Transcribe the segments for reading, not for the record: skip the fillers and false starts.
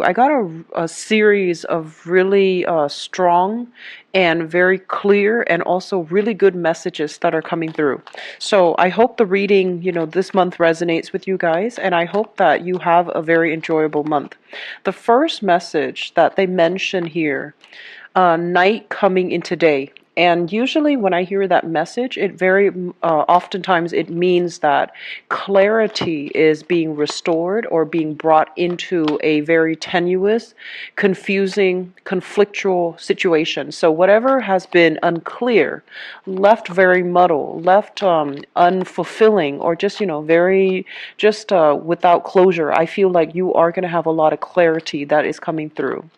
I got a series of really strong and very clear and also really good messages that are coming through. So I hope the reading, this month resonates with you guys, and I hope that you have a very enjoyable month. The first message that they mention here, night coming into day. And usually when I hear that message, it very oftentimes it means that clarity is being restored or being brought into a very tenuous, confusing, conflictual situation. So whatever has been unclear, left very muddled, left unfulfilling, or just, very just without closure, I feel like you are going to have a lot of clarity that is coming through.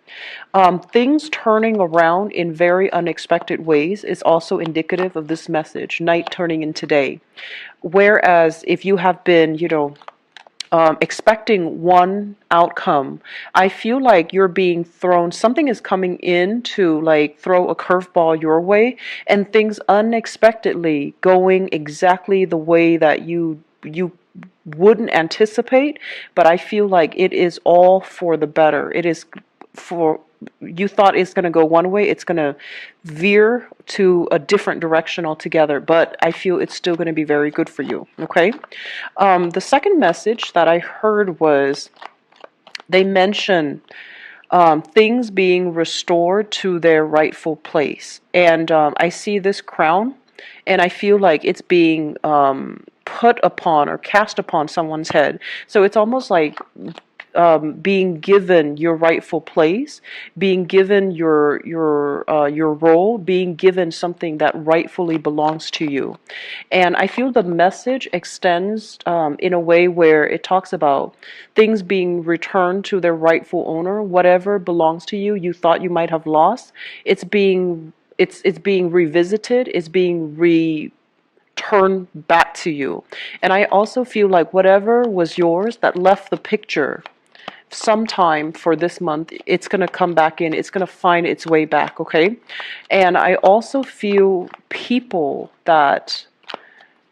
Things turning around in very unexpected ways is also indicative of this message, night turning into day. Whereas if you have been, expecting one outcome, I feel like you're being thrown, something is coming in to like throw a curveball your way, and things unexpectedly going exactly the way that you wouldn't anticipate, but I feel like it is all for the better. It is for, you thought it's going to go one way, it's going to veer to a different direction altogether, but I feel it's still going to be very good for you. Okay. The second message that I heard was they mention things being restored to their rightful place, and I see this crown, and I feel like it's being put upon or cast upon someone's head. So it's almost like being given your rightful place, being given your role, being given something that rightfully belongs to you. And I feel the message extends in a way where it talks about things being returned to their rightful owner. Whatever belongs to you, you thought you might have lost, it's being revisited, it's being returned back to you. And I also feel like whatever was yours that left the picture sometime for this month, it's going to come back in, it's going to find its way back. Okay. And I also feel people that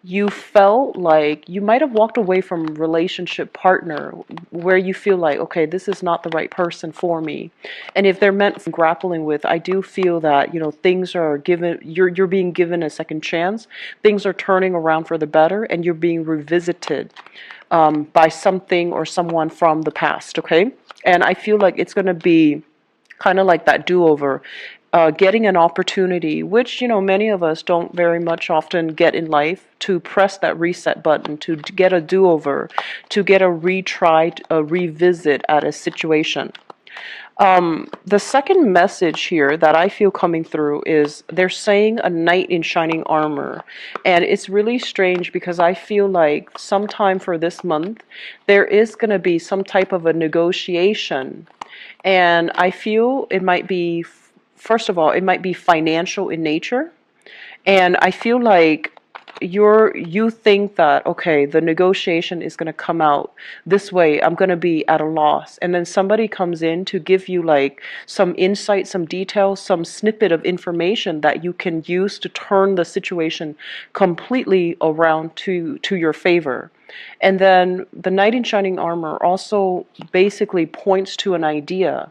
you felt like you might have walked away from relationship partner where you feel like, okay, this is not the right person for me. And if they're meant for grappling with, I do feel that, things are given, you're being given a second chance, things are turning around for the better, and you're being revisited by something or someone from the past. Okay. And I feel like it's going to be kind of like that do-over, getting an opportunity, which, many of us don't very much often get in life, to press that reset button, to get a do-over, to get a retry, a revisit at a situation. The second message here that I feel coming through is they're saying a knight in shining armor. And it's really strange because I feel like sometime for this month, there is going to be some type of a negotiation. And I feel it might be, first of all, it might be financial in nature. And I feel like you think that, okay, the negotiation is going to come out this way, I'm going to be at a loss, and then somebody comes in to give you like some insight, some details, some snippet of information that you can use to turn the situation completely around to your favor. And then the knight in shining armor also basically points to an idea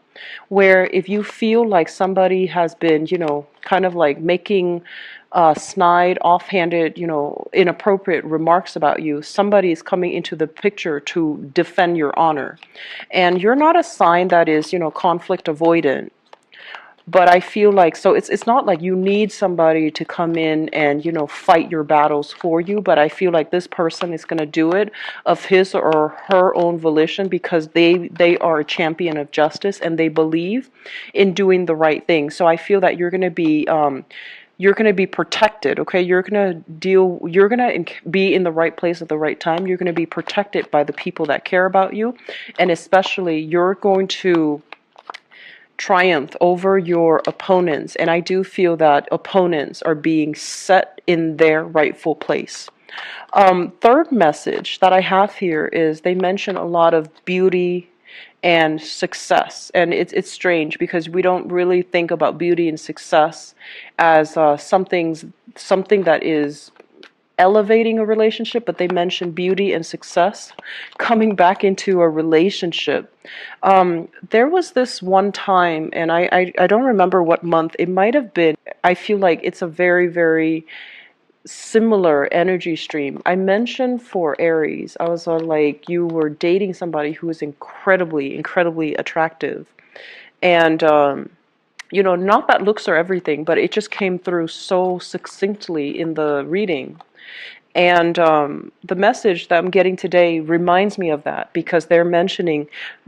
where if you feel like somebody has been, kind of like making snide, offhanded, inappropriate remarks about you, somebody is coming into the picture to defend your honor. And you're not a sign that is, conflict avoidant. But I feel like, so it's not like you need somebody to come in and, fight your battles for you, but I feel like this person is going to do it of his or her own volition because they are a champion of justice and they believe in doing the right thing. So I feel that you're going to be protected. Okay, you're going to be in the right place at the right time. You're going to be protected by the people that care about you, and especially you're going to triumph over your opponents. And I do feel that opponents are being set in their rightful place. Third message that I have here is they mention a lot of beauty and success. And it's strange because we don't really think about beauty and success as something that is elevating a relationship, but they mentioned beauty and success coming back into a relationship. There was this one time, and I don't remember what month, it might have been, I feel like it's a very, very similar energy stream. I mentioned for Aries, I was like, you were dating somebody who was incredibly, incredibly attractive. And, not that looks are everything, but it just came through so succinctly in the reading. And the message that I'm getting today reminds me of that, because they're mentioning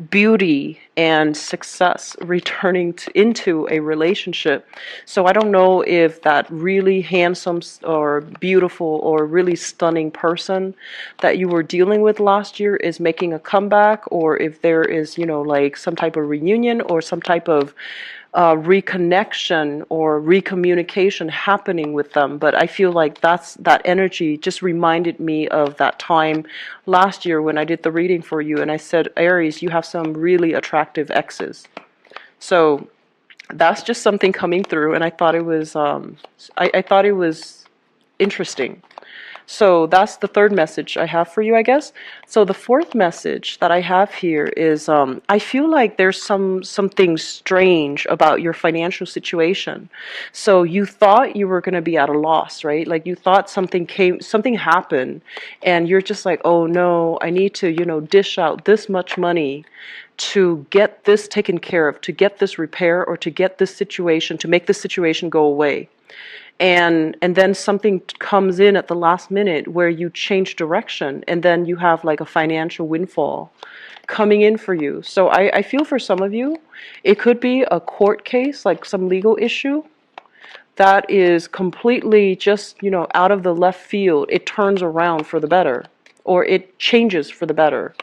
beauty and success returning into a relationship. So I don't know if that really handsome or beautiful or really stunning person that you were dealing with last year is making a comeback, or if there is, like some type of reunion or some type of reconnection or recommunication happening with them. But I feel like that energy just reminded me of that time last year when I did the reading for you, and I said, Aries, you have some really attractive exes. So that's just something coming through, and I thought it was I thought it was interesting. So that's the third message I have for you, I guess. So the fourth message that I have here is I feel like there's something strange about your financial situation. So you thought you were going to be at a loss, right? Like you thought something happened, and you're just like, oh no, I need to, dish out this much money to get this taken care of, to get this repair, or to get this situation, to make this situation go away. And then something comes in at the last minute where you change direction, and then you have like a financial windfall coming in for you. So I feel for some of you, it could be a court case, like some legal issue that is completely just, out of the left field. It turns around for the better, or it changes for the better.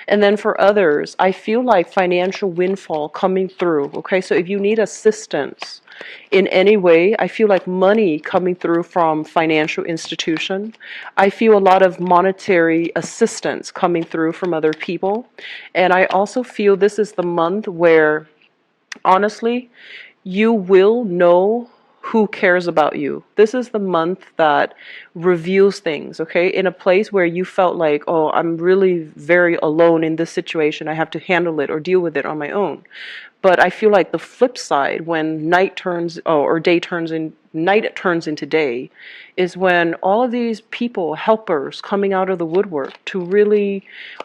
And then for others, I feel like financial windfall coming through. Okay, so if you need assistance in any way, I feel like money coming through from financial institution. I feel a lot of monetary assistance coming through from other people. And I also feel this is the month where, honestly, you will know who cares about you. This is the month that reveals things, okay? In a place where you felt like, oh, I'm really very alone in this situation. I have to handle it or deal with it on my own. But I feel like the flip side, when night turns, or day turns in, night turns into day, is when all of these people, helpers, coming out of the woodwork to really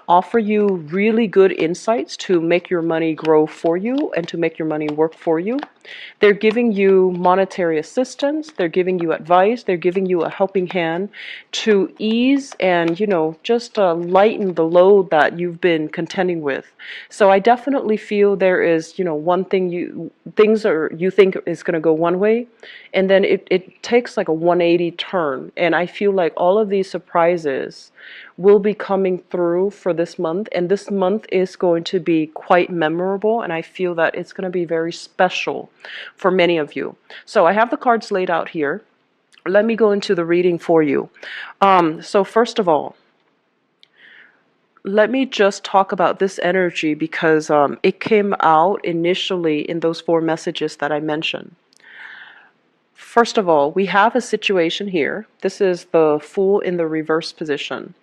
offer you really good insights to make your money grow for you and to make your money work for you. They're giving you monetary assistance, they're giving you advice, they're giving you a helping hand to ease and, just lighten the load that you've been contending with. So I definitely feel there is, one thing you think is going to go one way, and then it takes like a 180 turn. And I feel like all of these surprises will be coming through for this month, and this month is going to be quite memorable, and I feel that it's going to be very special for many of you. So I have the cards laid out here. Let me go into the reading for you. So first of all, let me just talk about this energy, because it came out initially in those 4 messages that I mentioned. First of all, we have a situation here. This is the Fool in the reverse position.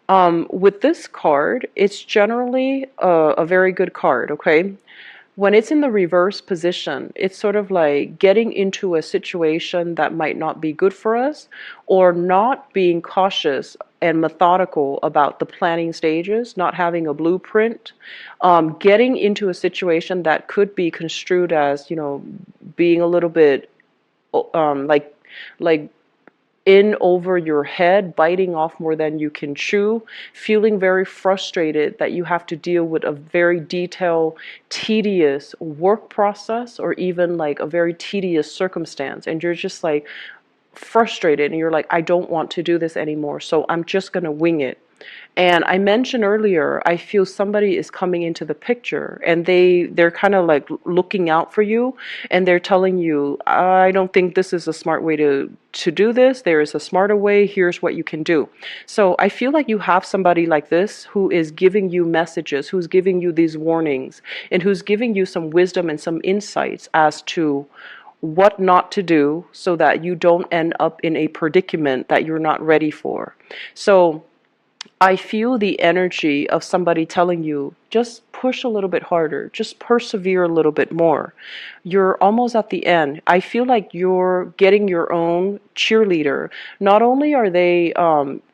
With this card, it's generally a very good card, okay? When it's in the reverse position, it's sort of like getting into a situation that might not be good for us, or not being cautious and methodical about the planning stages, not having a blueprint, getting into a situation that could be construed as, being a little bit like in over your head, biting off more than you can chew, feeling very frustrated that you have to deal with a very detailed, tedious work process, or even like a very tedious circumstance, and you're just like frustrated, and you're like, I don't want to do this anymore, so I'm just going to wing it. And I mentioned earlier, I feel somebody is coming into the picture, and they're kind of like looking out for you, and they're telling you, I don't think this is a smart way to do this. There is a smarter way. Here's what you can do. So I feel like you have somebody like this who is giving you messages, who's giving you these warnings, and who's giving you some wisdom and some insights as to what not to do so that you don't end up in a predicament that you're not ready for. So I feel the energy of somebody telling you, just push a little bit harder, just persevere a little bit more. You're almost at the end. I feel like you're getting your own cheerleader. Not only are they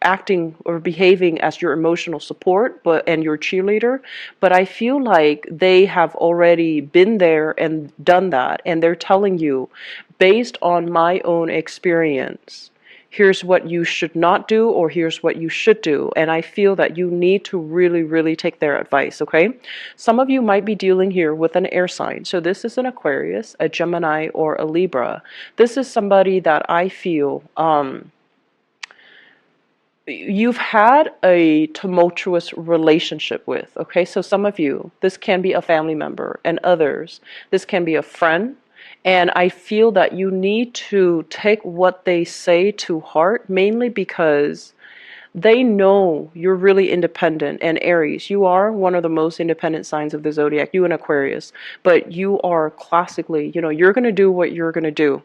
acting or behaving as your emotional support and your cheerleader, but I feel like they have already been there and done that. And they're telling you, based on my own experience, here's what you should not do, or here's what you should do. And I feel that you need to really, really take their advice, okay? Some of you might be dealing here with an air sign. So this is an Aquarius, a Gemini, or a Libra. This is somebody that I feel you've had a tumultuous relationship with, okay? So some of you, this can be a family member, and others, this can be a friend. And I feel that you need to take what they say to heart, mainly because they know you're really independent. And Aries, you are one of the most independent signs of the zodiac, you and Aquarius, but you are classically, you're going to do what you're going to do.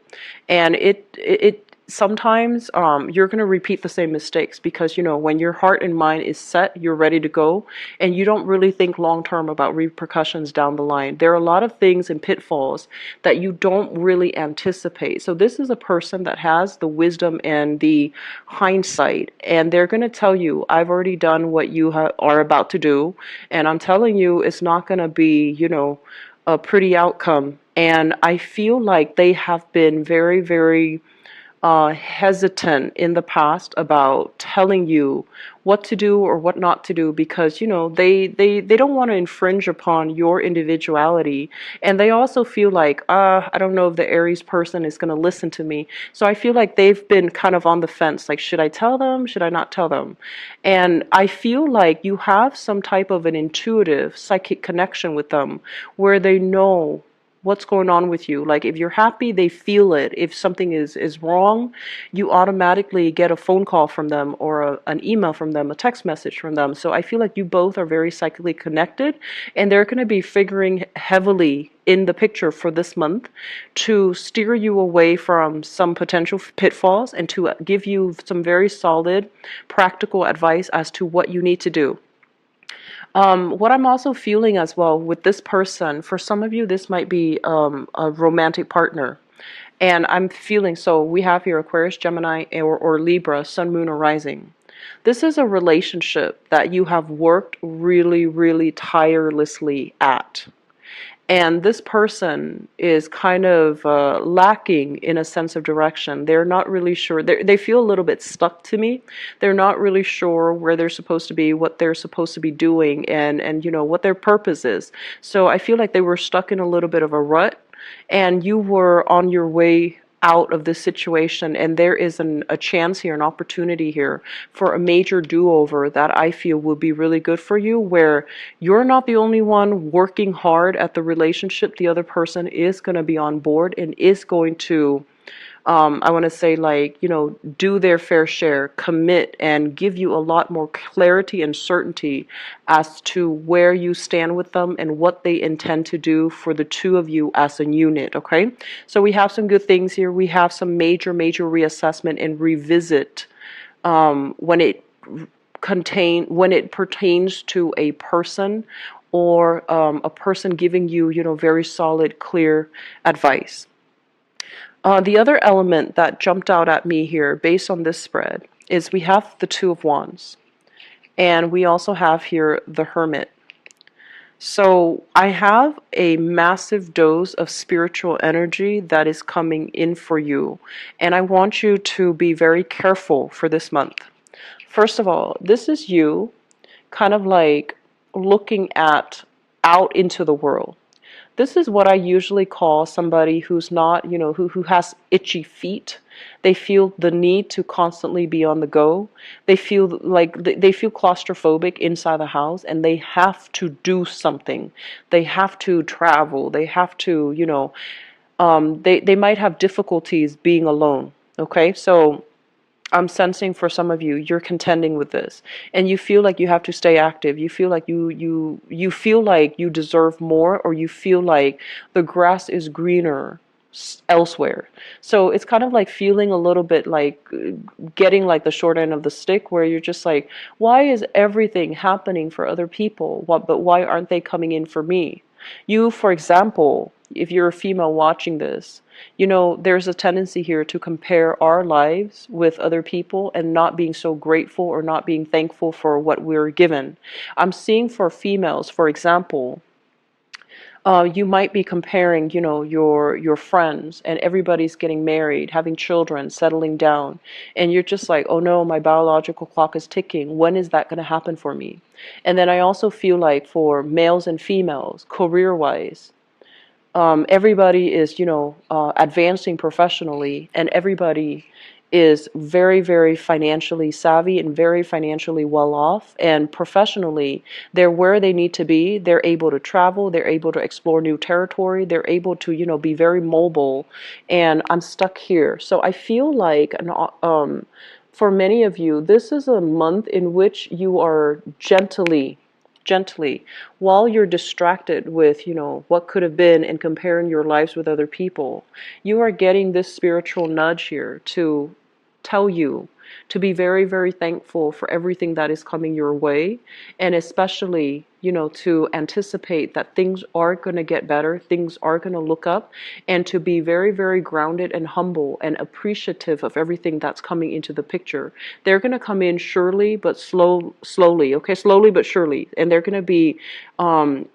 And it sometimes you're going to repeat the same mistakes because, when your heart and mind is set, you're ready to go, and you don't really think long term about repercussions down the line. There are a lot of things and pitfalls that you don't really anticipate. So this is a person that has the wisdom and the hindsight, and they're going to tell you, I've already done what you are about to do, and I'm telling you it's not going to be, a pretty outcome. And I feel like they have been very, very hesitant in the past about telling you what to do or what not to do because they don't want to infringe upon your individuality, and they also feel like I don't know if the Aries person is going to listen to me. So I feel like they've been kind of on the fence, like, should I tell them, should I not tell them? And I feel like you have some type of an intuitive psychic connection with them where they know what's going on with you. Like, if you're happy, they feel it. If something is wrong, you automatically get a phone call from them, or an email from them, a text message from them. So I feel like you both are very psychically connected, and they're going to be figuring heavily in the picture for this month to steer you away from some potential pitfalls and to give you some very solid practical advice as to what you need to do. What I'm also feeling as well with this person, for some of you, this might be a romantic partner. And I'm feeling, so we have here Aquarius, Gemini, or Libra, Sun, Moon, or Rising. This is a relationship that you have worked really, really tirelessly at. And this person is kind of lacking in a sense of direction. They're not really sure. They feel a little bit stuck to me. They're not really sure where they're supposed to be, what they're supposed to be doing, and what their purpose is. So I feel like they were stuck in a little bit of a rut, and you were on your way out of this situation, and there is a chance here, an opportunity here for a major do-over that I feel would be really good for you, where you're not the only one working hard at the relationship. The other person is going to be on board and is going to I want to say, like, do their fair share, commit, and give you a lot more clarity and certainty as to where you stand with them and what they intend to do for the two of you as a unit, okay? So we have some good things here. We have some major reassessment and revisit when it pertains to a person, or a person giving you, very solid, clear advice. The other element that jumped out at me here, based on this spread, is we have the Two of Wands. And we also have here the Hermit. So I have a massive dose of spiritual energy that is coming in for you. And I want you to be very careful for this month. First of all, this is you kind of like looking out into the world. This is what I usually call somebody who's not, who has itchy feet. They feel the need to constantly be on the go. They feel like they feel claustrophobic inside the house, and they have to do something. They have to travel. They have to, they might have difficulties being alone. Okay, so I'm sensing for some of you, you're contending with this, and you feel like you have to stay active. You feel like you feel like you deserve more, or you feel like the grass is greener elsewhere. So it's kind of like feeling a little bit like getting like the short end of the stick, where you're just like, why is everything happening for other people? What, but why aren't they coming in for me? You, for example, if you're a female watching this, you know, there's a tendency here to compare our lives with other people and not being so grateful or not being thankful for what we're given. I'm seeing for females, for example, you might be comparing, you know, your friends, and everybody's getting married, having children, settling down, and you're just like, oh no, my biological clock is ticking. When is that going to happen for me? And then I also feel like for males and females, career-wise, everybody is, you know, advancing professionally, and everybody is very, very financially savvy and very financially well off. And professionally, they're where they need to be. They're able to travel. They're able to explore new territory. They're able to, you know, be very mobile. And I'm stuck here. So I feel like for many of you, this is a month in which you are gently, while you're distracted with, you know, what could have been and comparing your lives with other people, you are getting this spiritual nudge here to tell you to be very, very thankful for everything that is coming your way, and especially, you know, to anticipate that things are going to get better, things are going to look up, and to be very, very grounded and humble and appreciative of everything that's coming into the picture. They're going to come in surely, but slowly, okay, slowly but surely, and um,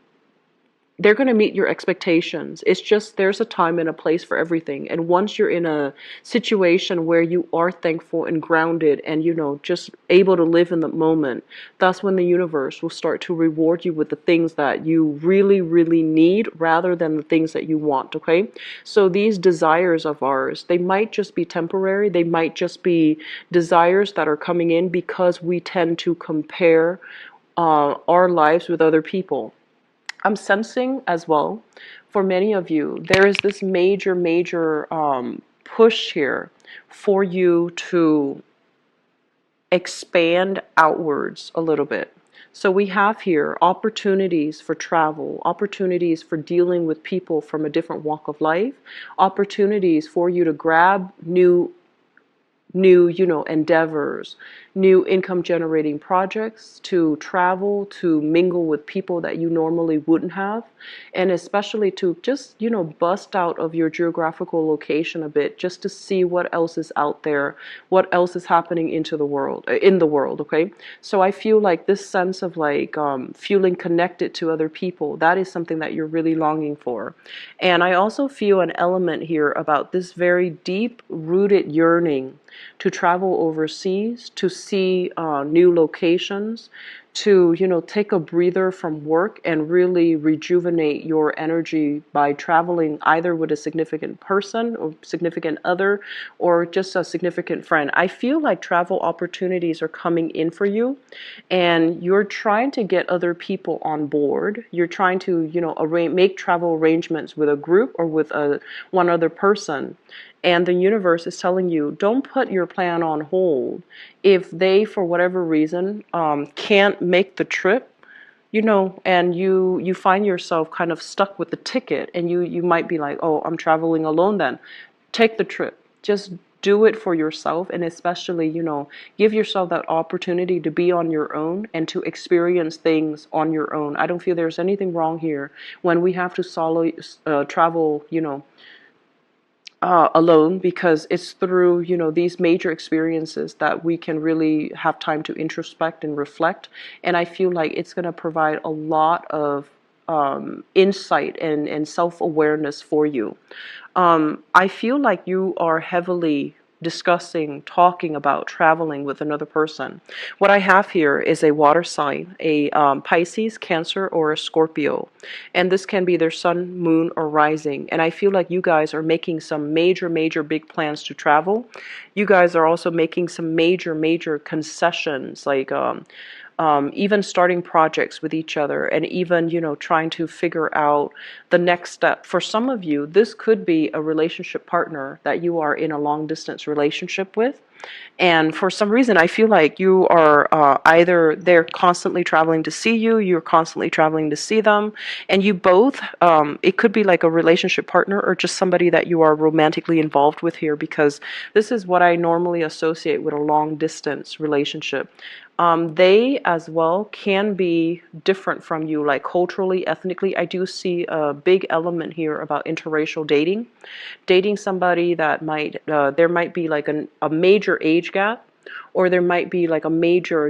they're going to meet your expectations. It's just there's a time and a place for everything. And once you're in a situation where you are thankful and grounded and, you know, just able to live in the moment, that's when the universe will start to reward you with the things that you really, really need rather than the things that you want, okay? So these desires of ours, they might just be temporary. They might just be desires that are coming in because we tend to compare our lives with other people. I'm sensing as well, for many of you, there is this major push here for you to expand outwards a little bit. So we have here opportunities for travel, opportunities for dealing with people from a different walk of life, opportunities for you to grab new, you know, endeavors, new income generating projects, to travel, to mingle with people that you normally wouldn't have, and especially to just, you know, bust out of your geographical location a bit, just to see what else is out there, what else is happening in the world, okay? So I feel like this sense of like feeling connected to other people, that is something that you're really longing for. And I also feel an element here about this very deep rooted yearning to travel overseas, to see new locations, to, you know, take a breather from work and really rejuvenate your energy by traveling either with a significant person or significant other or just a significant friend. I feel like travel opportunities are coming in for you, and you're trying to get other people on board. You're trying to, you know, make travel arrangements with a group or with one other person. And the universe is telling you, don't put your plan on hold. If they, for whatever reason, can't make the trip, you know, and you find yourself kind of stuck with the ticket, and you might be like, oh, I'm traveling alone then. Take the trip. Just do it for yourself, and especially, you know, give yourself that opportunity to be on your own and to experience things on your own. I don't feel there's anything wrong here when we have to travel, you know, alone, because it's through, you know, these major experiences that we can really have time to introspect and reflect. And I feel like it's going to provide a lot of insight and self-awareness for you. I feel like you are heavily discussing, talking about traveling with another person. What I have here is a water sign, a Pisces, Cancer, or a Scorpio. And this can be their sun, moon, or rising. And I feel like you guys are making some major big plans to travel. You guys are also making some major concessions, like even starting projects with each other, and even, trying to figure out the next step. For some of you, this could be a relationship partner that you are in a long distance relationship with. And for some reason, I feel like you are either they're constantly traveling to see you, you're constantly traveling to see them, and you both, it could be like a relationship partner or just somebody that you are romantically involved with here, because this is what I normally associate with a long distance relationship. They as well can be different from you, like culturally, ethnically. I do see a big element here about interracial dating somebody that might, there might be like a major age gap, or there might be like a major,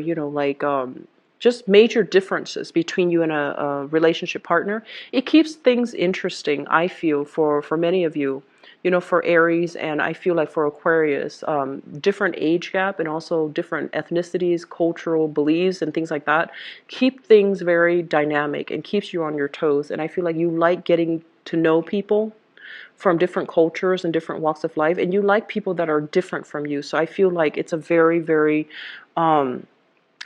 just major differences between you and a relationship partner. It keeps things interesting, I feel, for many of you. For Aries, and I feel like for Aquarius, different age gap and also different ethnicities, cultural beliefs, and things like that keep things very dynamic and keeps you on your toes. And I feel like you like getting to know people from different cultures and different walks of life, and you like people that are different from you. So I feel like it's a very, very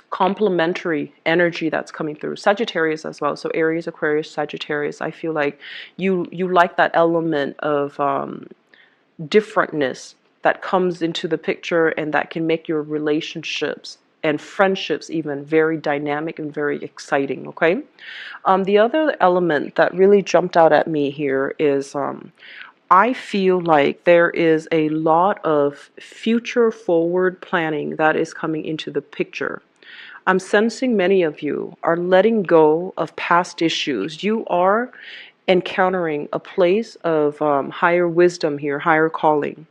complementary energy that's coming through. Sagittarius as well. So Aries, Aquarius, Sagittarius. I feel like you like that element of differentness that comes into the picture, and that can make your relationships and friendships even very dynamic and very exciting. Okay. The other element that really jumped out at me here is I feel like there is a lot of future forward planning that is coming into the picture. I'm sensing many of you are letting go of past issues. You are encountering a place of higher wisdom here, higher calling.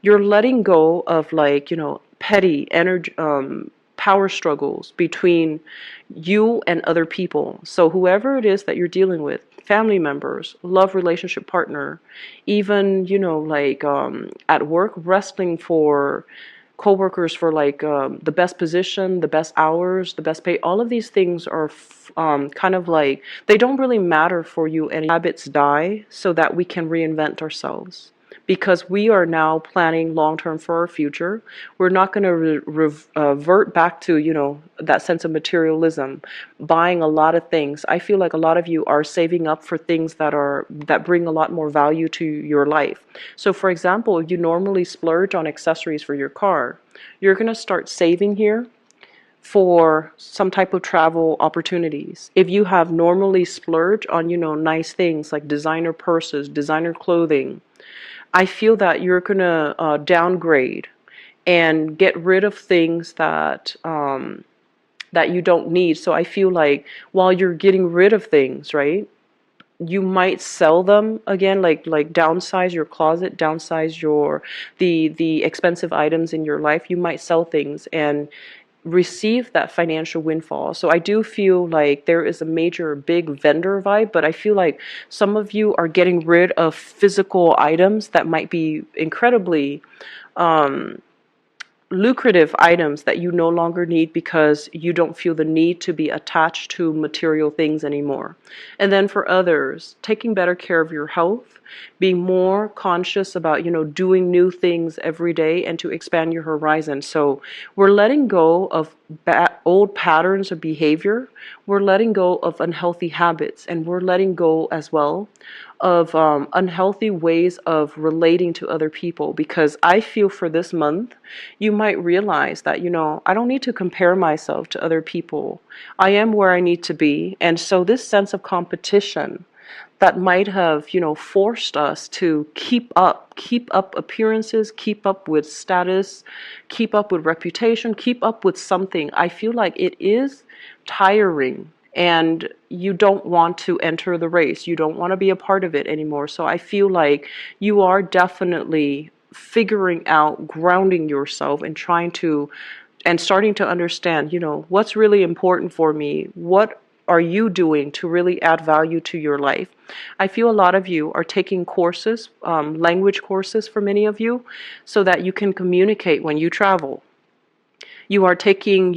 You're letting go of, like, petty energy, power struggles between you and other people. So whoever it is that you're dealing with, family members, love relationship partner, even, at work, wrestling for coworkers for, like, the best position, the best hours, the best pay. All of these things are kind of like, they don't really matter for you, and habits die so that we can reinvent ourselves. Because we are now planning long term for our future. We're not going to revert back to, that sense of materialism, buying a lot of things. I feel like a lot of you are saving up for things that bring a lot more value to your life. So for example, you normally splurge on accessories for your car. You're going to start saving here for some type of travel opportunities. If you have normally splurged on, nice things like designer purses, designer clothing, I feel that you're going to downgrade and get rid of things that you don't need. So I feel like while you're getting rid of things, right, you might sell them again, like downsize your closet, downsize the expensive items in your life. You might sell things and receive that financial windfall. So I do feel like there is a major big vendor vibe, but I feel like some of you are getting rid of physical items that might be incredibly lucrative items that you no longer need, because you don't feel the need to be attached to material things anymore. And then for others, taking better care of your health, being more conscious about, doing new things every day and to expand your horizon. So we're letting go of old patterns of behavior. We're letting go of unhealthy habits, and we're letting go as well of unhealthy ways of relating to other people. Because I feel for this month, you might realize that, I don't need to compare myself to other people. I am where I need to be. And so this sense of competition that might have, forced us to keep up appearances, keep up with status, keep up with reputation, keep up with something. I feel like it is tiring, and you don't want to enter the race. You don't want to be a part of it anymore. So I feel like you are definitely figuring out, grounding yourself, and starting to understand, what's really important for me. What are you doing to really add value to your life? I feel a lot of you are taking courses, language courses for many of you, so that you can communicate when you travel. You are taking,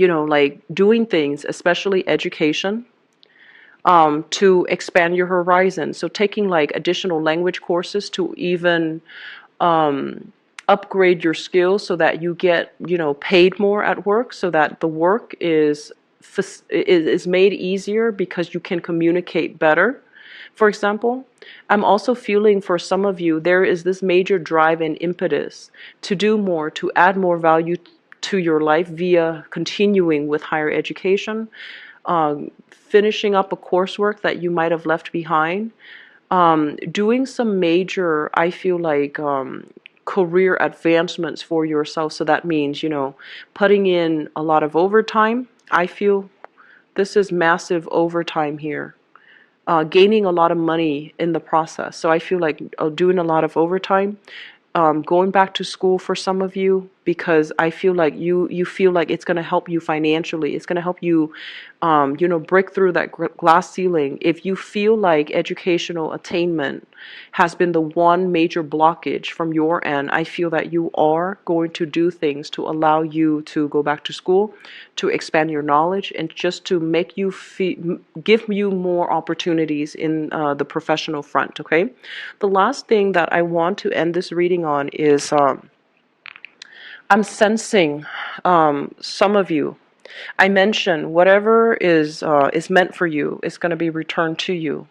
doing things, especially education, to expand your horizon. So taking like additional language courses to even upgrade your skills so that you get, paid more at work, so that the work is is made easier because you can communicate better. For example, I'm also feeling for some of you, there is this major drive and impetus to do more, to add more value to your life via continuing with higher education, finishing up a coursework that you might have left behind, doing some major, I feel like, career advancements for yourself. So that means, putting in a lot of overtime. I feel this is massive overtime here. Gaining a lot of money in the process. So I feel like doing a lot of overtime, going back to school for some of you, because I feel like you feel like it's going to help you financially. It's going to help you, break through that glass ceiling. If you feel like educational attainment has been the one major blockage from your end, I feel that you are going to do things to allow you to go back to school, to expand your knowledge, and just to make you give you more opportunities in the professional front. Okay, the last thing that I want to end this reading on is I'm sensing some of you. I mentioned whatever is meant for you is going to be returned to you.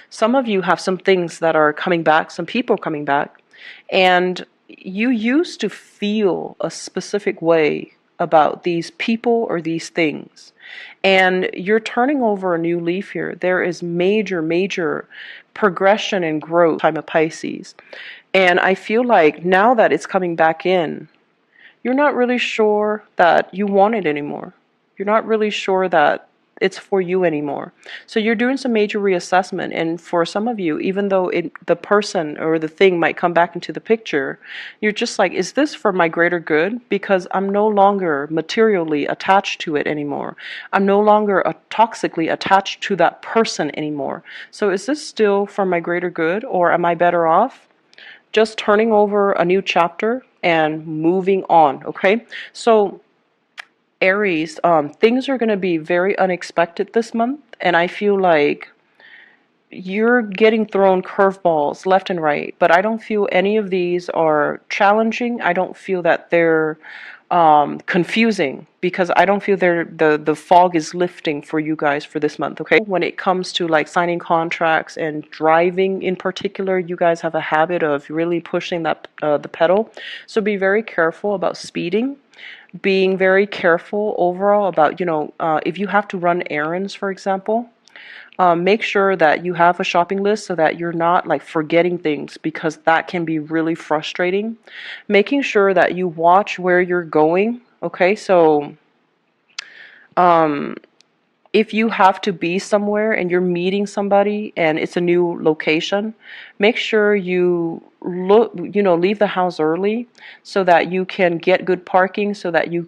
Some of you have some things that are coming back, some people coming back, and you used to feel a specific way about these people or these things. And you're turning over a new leaf here. There is major, major progression and growth time of Pisces. And I feel like now that it's coming back in, you're not really sure that you want it anymore. You're not really sure that it's for you anymore. So you're doing some major reassessment. And for some of you, even though the person or the thing might come back into the picture, you're just like, is this for my greater good? Because I'm no longer materially attached to it anymore. I'm no longer toxically attached to that person anymore. So is this still for my greater good, or am I better off just turning over a new chapter and moving on? Okay, so Aries, things are going to be very unexpected this month, and I feel like you're getting thrown curveballs left and right, but I don't feel any of these are challenging. I don't feel that they're confusing, because I don't feel the fog is lifting for you guys for this month. Okay, when it comes to like signing contracts and driving in particular, you guys have a habit of really pushing that the pedal. So be very careful about speeding, being very careful overall about, if you have to run errands, for example, make sure that you have a shopping list so that you're not like forgetting things, because that can be really frustrating. Making sure that you watch where you're going. Okay, so if you have to be somewhere and you're meeting somebody and it's a new location, make sure you leave the house early so that you can get good parking, so that you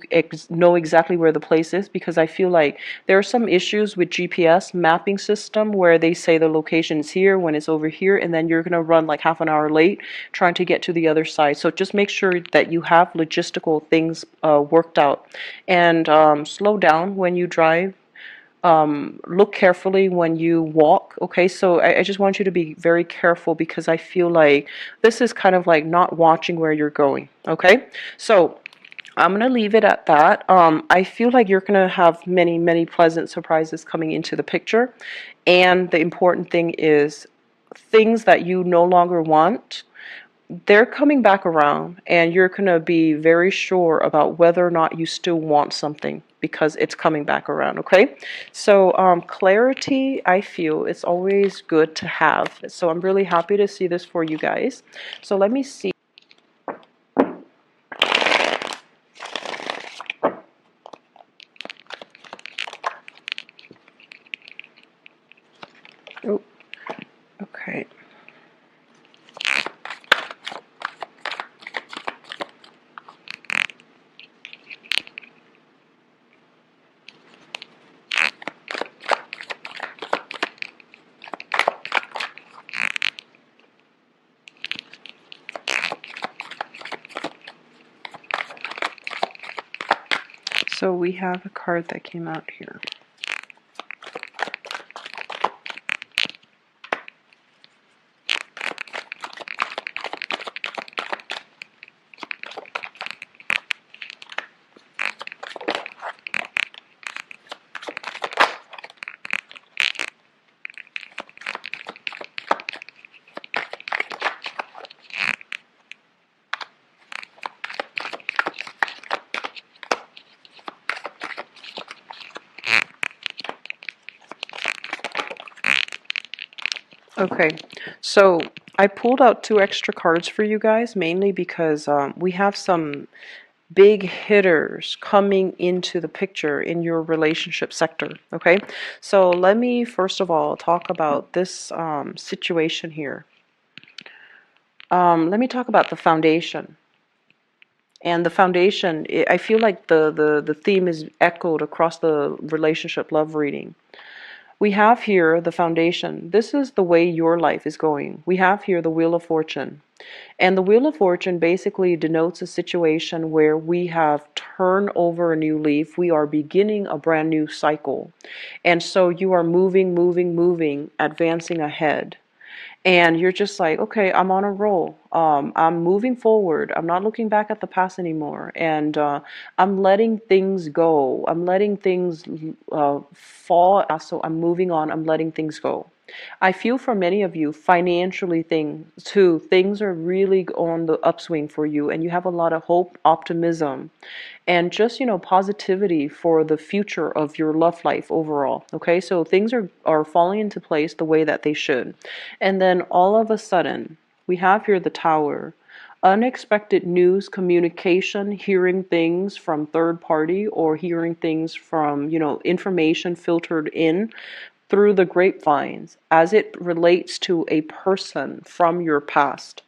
know exactly where the place is. Because I feel like there are some issues with GPS mapping system where they say the location is here when it's over here, and then you're going to run like half an hour late trying to get to the other side. So just make sure that you have logistical things worked out, and slow down when you drive. Look carefully when you walk. Okay, so I just want you to be very careful, because I feel like this is kind of like not watching where you're going. Okay, so I'm gonna leave it at that. I feel like you're gonna have many, many pleasant surprises coming into the picture, and the important thing is things that you no longer want, they're coming back around, and you're going to be very sure about whether or not you still want something, because it's coming back around. Okay, so clarity, I feel it's always good to have. So I'm really happy to see this for you guys. So let me see. Oh, okay. So we have a card that came out here. Okay, so I pulled out two extra cards for you guys, mainly because we have some big hitters coming into the picture in your relationship sector. Okay, so let me first of all talk about this situation here. Let me talk about the foundation. And the foundation, I feel like the theme is echoed across the relationship love reading. We have here the foundation. This is the way your life is going. We have here the Wheel of Fortune. And the Wheel of Fortune basically denotes a situation where we have turned over a new leaf. We are beginning a brand new cycle. And so you are moving, moving, moving, advancing ahead. And you're just like, okay, I'm on a roll. I'm moving forward. I'm not looking back at the past anymore. And I'm letting things go. I'm letting things fall. So I'm moving on. I'm letting things go. I feel for many of you, financially things are really on the upswing for you, and you have a lot of hope, optimism, and just, positivity for the future of your love life overall. Okay, so things are falling into place the way that they should. And then all of a sudden, we have here the Tower. Unexpected news, communication, hearing things from third party, or hearing things from, information filtered in through the grapevines as it relates to a person from your past.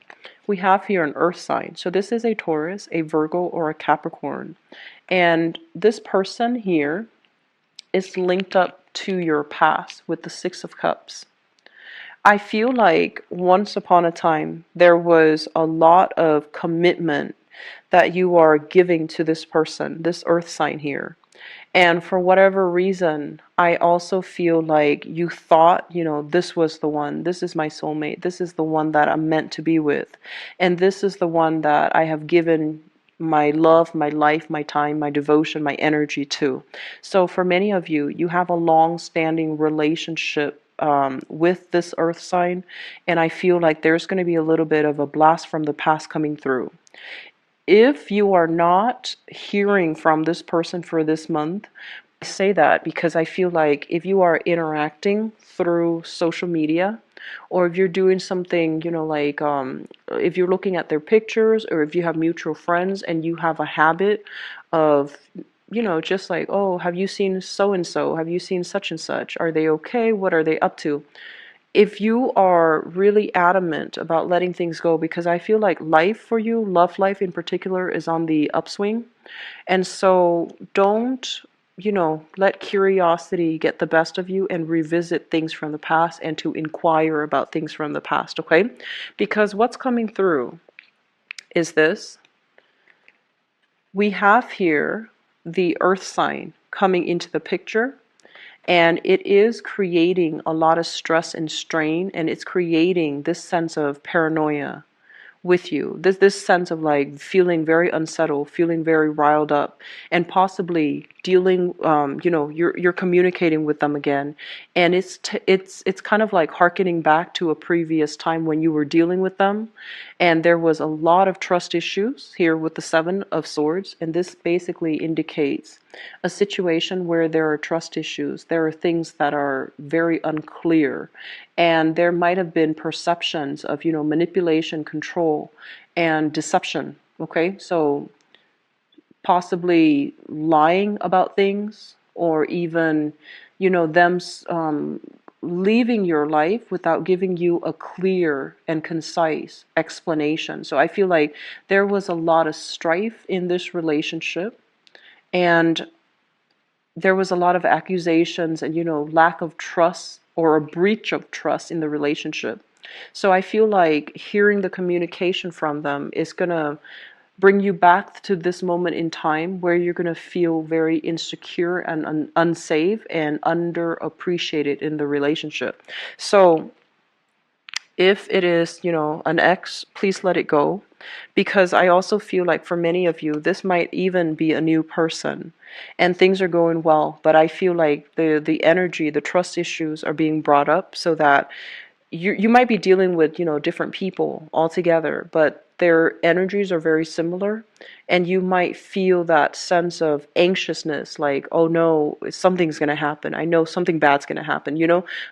We have here an earth sign. So this is a Taurus, a Virgo, or a Capricorn. And this person here is linked up to your past with the Six of Cups. I feel like once upon a time, there was a lot of commitment that you are giving to this person, this earth sign here. And for whatever reason, I also feel like you thought, this was the one, this is my soulmate, this is the one that I'm meant to be with. And this is the one that I have given my love, my life, my time, my devotion, my energy to. So for many of you, you have a long-standing relationship with this earth sign, and I feel like there's going to be a little bit of a blast from the past coming through. If you are not hearing from this person for this month, I say that because I feel like if you are interacting through social media, or if you're doing something, like if you're looking at their pictures, or if you have mutual friends and you have a habit of, just like, oh, have you seen so and so? Have you seen such and such? Are they okay? What are they up to? If you are really adamant about letting things go, because I feel like life for you, love life in particular, is on the upswing. And so don't, let curiosity get the best of you and revisit things from the past and to inquire about things from the past, okay? Because what's coming through is this. We have here the earth sign coming into the picture. And it is creating a lot of stress and strain, and it's creating this sense of paranoia with you. This sense of like feeling very unsettled, feeling very riled up, and possibly dealing. You're communicating with them again, and it's kind of like hearkening back to a previous time when you were dealing with them, and there was a lot of trust issues here with the Seven of Swords, and this basically indicates a situation where there are trust issues. There are things that are very unclear, and there might have been perceptions of, manipulation, control, and deception. Okay, so possibly lying about things, or even, them leaving your life without giving you a clear and concise explanation. So I feel like there was a lot of strife in this relationship, and there was a lot of accusations and, lack of trust or a breach of trust in the relationship. So I feel like hearing the communication from them is going to bring you back to this moment in time where you're going to feel very insecure and unsafe and underappreciated in the relationship. So if it is, an ex, please let it go. Because I also feel like for many of you, this might even be a new person and things are going well. But I feel like the energy, the trust issues are being brought up so that you might be dealing with, different people altogether. But their energies are very similar, and you might feel that sense of anxiousness, like, oh no, something's going to happen. I know something bad's going to happen,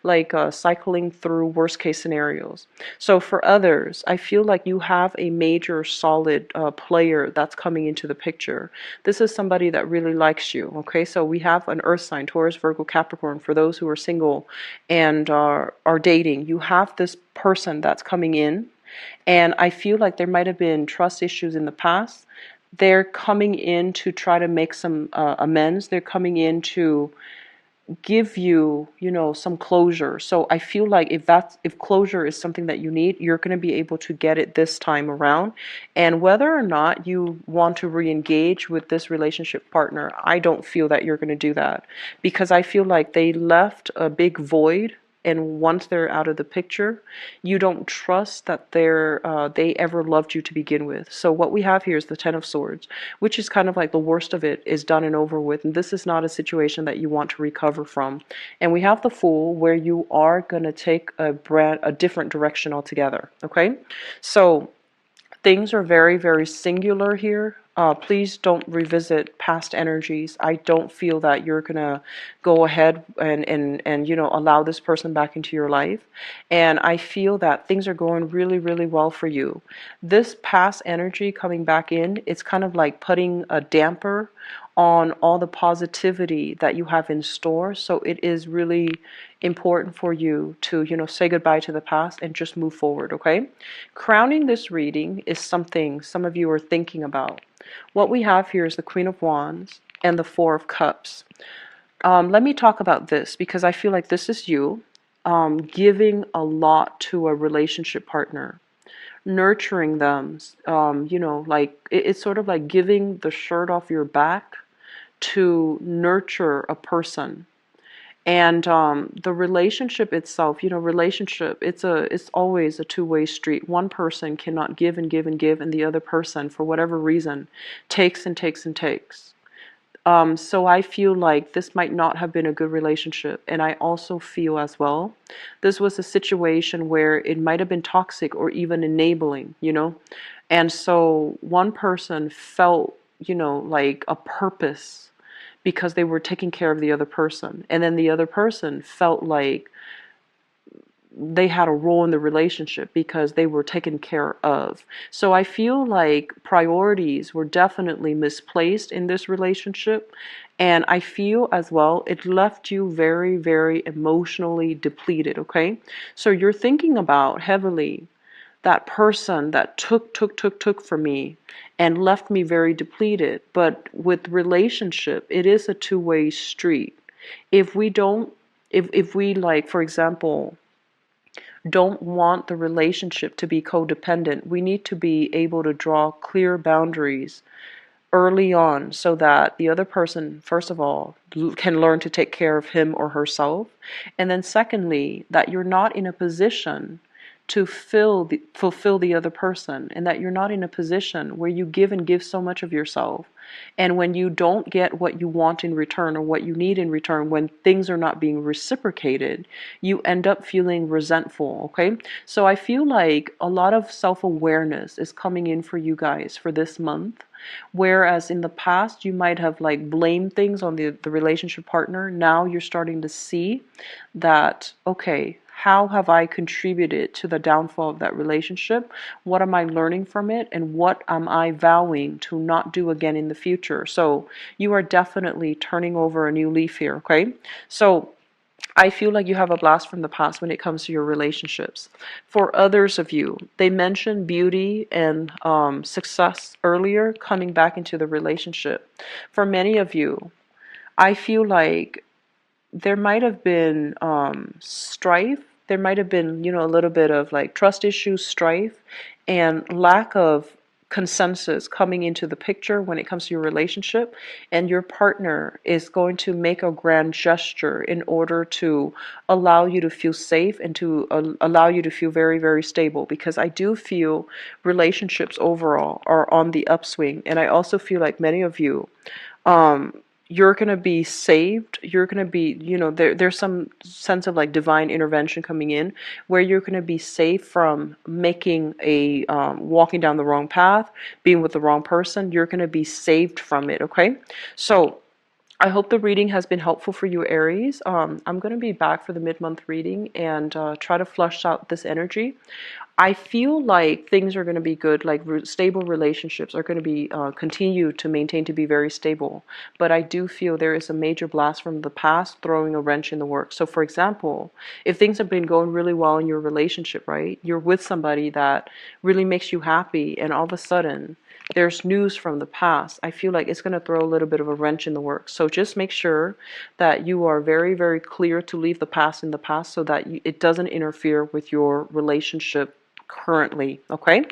like cycling through worst case scenarios. So for others, I feel like you have a major solid player that's coming into the picture. This is somebody that really likes you, okay? So we have an earth sign, Taurus, Virgo, Capricorn. For those who are single and are dating, you have this person that's coming in, and I feel like there might have been trust issues in the past. They're coming in to try to make some amends. They're coming in to give you, some closure. So I feel like if closure is something that you need, you're going to be able to get it this time around. And whether or not you want to re-engage with this relationship partner, I don't feel that you're going to do that, because I feel like they left a big void. And once they're out of the picture, you don't trust that they ever loved you to begin with. So what we have here is the Ten of Swords, which is kind of like the worst of it is done and over with. And this is not a situation that you want to recover from. And we have the Fool, where you are going to take a different direction altogether. Okay, so things are very, very singular here. Please don't revisit past energies. I don't feel that you're going to go ahead and allow this person back into your life. And I feel that things are going really, really well for you. This past energy coming back in, it's kind of like putting a damper on all the positivity that you have in store. So it is really important for you to, say goodbye to the past and just move forward, okay? Crowning this reading is something some of you are thinking about. What we have here is the Queen of Wands and the Four of Cups. Let me talk about this, because I feel like this is you giving a lot to a relationship partner, nurturing them, like it's sort of like giving the shirt off your back to nurture a person. And the relationship itself, it's always a two-way street. One person cannot give and give and give, and the other person, for whatever reason, takes and takes and takes. So I feel like this might not have been a good relationship. And I also feel as well, this was a situation where it might have been toxic or even enabling, And so one person felt, like a purpose because they were taking care of the other person. And then the other person felt like they had a role in the relationship because they were taken care of. So I feel like priorities were definitely misplaced in this relationship. And I feel as well, it left you very, very emotionally depleted, okay? So you're thinking about heavily that person that took from me and left me very depleted. But with relationship, it is a two-way street. If we don't, if we, like, for example, don't want the relationship to be codependent, we need to be able to draw clear boundaries early on, so that the other person, first of all, can learn to take care of him or herself. And then secondly, that you're not in a position to fulfill the other person, and that you're not in a position where you give and give so much of yourself, and when you don't get what you want in return or what you need in return, when things are not being reciprocated, you end up feeling resentful, okay? So I feel like a lot of self-awareness is coming in for you guys for this month. Whereas in the past, you might have like blamed things on the relationship partner. Now you're starting to see that, okay, how have I contributed to the downfall of that relationship? What am I learning from it? And what am I vowing to not do again in the future? So you are definitely turning over a new leaf here, okay? So I feel like you have a blast from the past when it comes to your relationships. For others of you, they mentioned beauty and success earlier coming back into the relationship. For many of you, I feel like there might have been strife. There might have been, a little bit of like trust issues, strife, and lack of consensus coming into the picture when it comes to your relationship. And your partner is going to make a grand gesture in order to allow you to feel safe and to allow you to feel very, very stable. Because I do feel relationships overall are on the upswing. And I also feel like many of you, you're going to be saved. You're going to be, there's some sense of like divine intervention coming in where you're going to be saved from making walking down the wrong path, being with the wrong person. You're going to be saved from it, okay? So I hope the reading has been helpful for you, Aries. I'm going to be back for the mid-month reading and try to flush out this energy. I feel like things are going to be good, like stable relationships are going to be continue to maintain to be very stable. But I do feel there is a major blast from the past throwing a wrench in the works. So for example, if things have been going really well in your relationship, right? You're with somebody that really makes you happy, and all of a sudden there's news from the past. I feel like it's going to throw a little bit of a wrench in the works. So just make sure that you are very, very clear to leave the past in the past so that it doesn't interfere with your relationship currently, okay?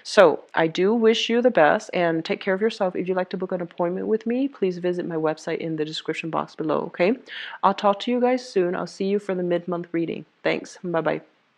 So I do wish you the best and take care of yourself. If you'd like to book an appointment with me, please visit my website in the description box below, okay? I'll talk to you guys soon. I'll see you for the mid-month reading. Thanks. Bye-bye.